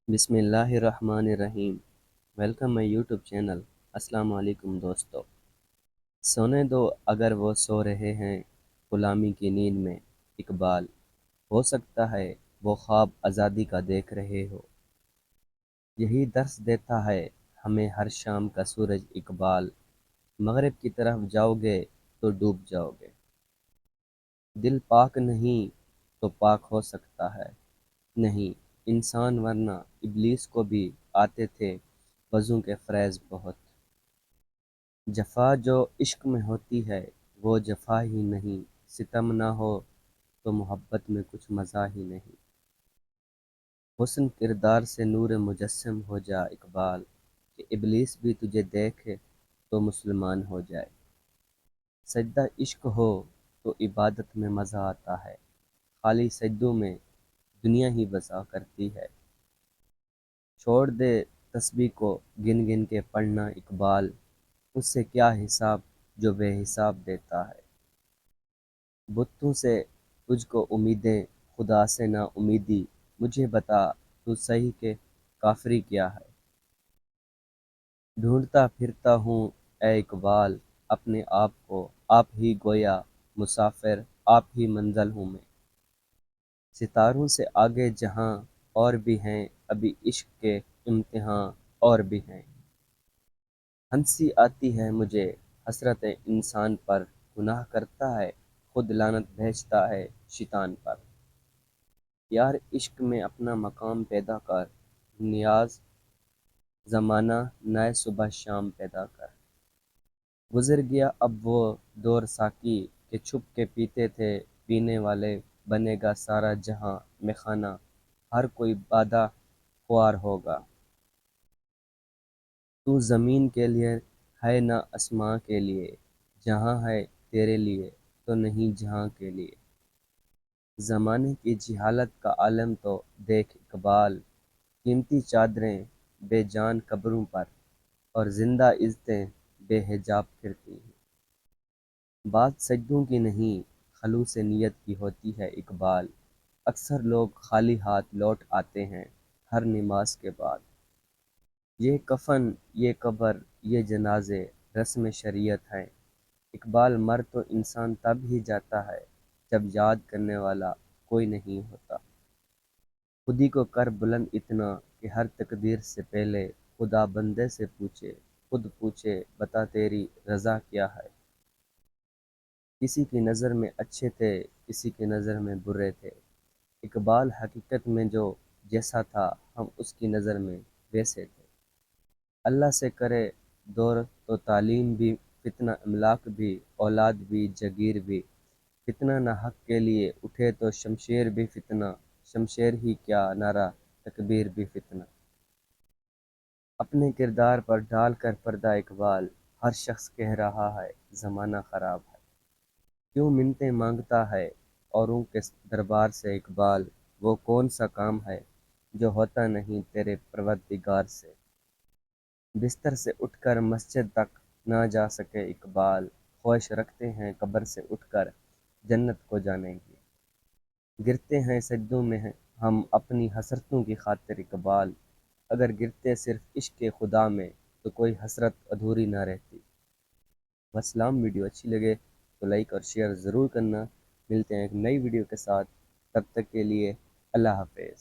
بسم اللہ الرحمن الرحیم۔ ویلکم مائی یوٹیوب چینل۔ السلام علیکم دوستو۔ سونے دو اگر وہ سو رہے ہیں غلامی کی نیند میں، اقبال۔ ہو سکتا ہے وہ خواب آزادی کا دیکھ رہے ہو، یہی درس دیتا ہے ہمیں ہر شام کا سورج، اقبال۔ مغرب کی طرف جاؤ گے تو ڈوب جاؤ گے، دل پاک نہیں تو پاک ہو سکتا ہے نہیں انسان، ورنہ ابلیس کو بھی آتے تھے وضو کے فریض بہت۔ جفا جو عشق میں ہوتی ہے وہ جفا ہی نہیں، ستم نہ ہو تو محبت میں کچھ مزہ ہی نہیں۔ حسن کردار سے نور مجسم ہو جا اقبال، کہ ابلیس بھی تجھے دیکھے تو مسلمان ہو جائے۔ سجدہ عشق ہو تو عبادت میں مزہ آتا ہے، خالی سجدوں میں دنیا ہی بسا کرتی ہے۔ چھوڑ دے تسبیح کو گن گن کے پڑھنا اقبال، اس سے کیا حساب جو بے حساب دیتا ہے۔ بتوں سے تجھ کو امیدیں، خدا سے نا امیدی، مجھے بتا تو صحیح کہ کافری کیا ہے۔ ڈھونڈتا پھرتا ہوں اے اقبال اپنے آپ کو، آپ ہی گویا مسافر، آپ ہی منزل ہوں میں۔ ستاروں سے آگے جہاں اور بھی ہیں، ابھی عشق کے امتحاں اور بھی ہیں۔ ہنسی آتی ہے مجھے حسرت انسان پر، گناہ کرتا ہے خود لعنت بھیجتا ہے شیطان پر۔ یار عشق میں اپنا مقام پیدا کر، نیاز زمانہ نئے صبح شام پیدا کر۔ گزر گیا اب وہ دور ساقی، کہ چھپ کے پیتے تھے پینے والے، بنے گا سارا جہاں میخانہ، ہر کوئی بادہ خوار ہوگا۔ تو زمین کے لیے ہے نہ اسماں کے لیے، جہاں ہے تیرے لیے تو نہیں جہاں کے لیے۔ زمانے کی جہالت کا عالم تو دیکھ اقبال، قیمتی چادریں بے جان قبروں پر، اور زندہ عزتیں بے حجاب پھرتی ہیں۔ بات سجدوں کی نہیں خلوص نیت کی ہوتی ہے اقبال، اکثر لوگ خالی ہاتھ لوٹ آتے ہیں ہر نماز کے بعد۔ یہ کفن، یہ قبر، یہ جنازے رسم شریعت ہیں اقبال، مر تو انسان تب ہی جاتا ہے جب یاد کرنے والا کوئی نہیں ہوتا۔ خودی کو کر بلند اتنا کہ ہر تقدیر سے پہلے خدا بندے سے پوچھے، خود پوچھے بتا تیری رضا کیا ہے۔ کسی کی نظر میں اچھے تھے، کسی کی نظر میں برے تھے اقبال، حقیقت میں جو جیسا تھا ہم اس کی نظر میں ویسے تھے۔ اللہ سے کرے دور تو تعلیم بھی فتنہ، املاک بھی اولاد بھی جگیر بھی فتنہ، نہ حق کے لیے اٹھے تو شمشیر بھی فتنہ، شمشیر ہی کیا نعرہ تکبیر بھی فتنہ۔ اپنے کردار پر ڈال کر پردہ اقبال، ہر شخص کہہ رہا ہے زمانہ خراب ہے۔ کیوں منتیں مانگتا ہے اوروں کے دربار سے اقبال، وہ کون سا کام ہے جو ہوتا نہیں تیرے پروردگار سے۔ بستر سے اٹھ کر مسجد تک نہ جا سکے اقبال، خواہش رکھتے ہیں قبر سے اٹھ کر جنت کو جانے کی۔ گرتے ہیں سجدوں میں ہم اپنی حسرتوں کی خاطر اقبال، اگر گرتے صرف عشق خدا میں تو کوئی حسرت ادھوری نہ رہتی۔ وسلام، ویڈیو اچھی لگے تو لائک اور شیئر ضرور کرنا۔ ملتے ہیں ایک نئی ویڈیو کے ساتھ، تب تک کے لیے اللہ حافظ۔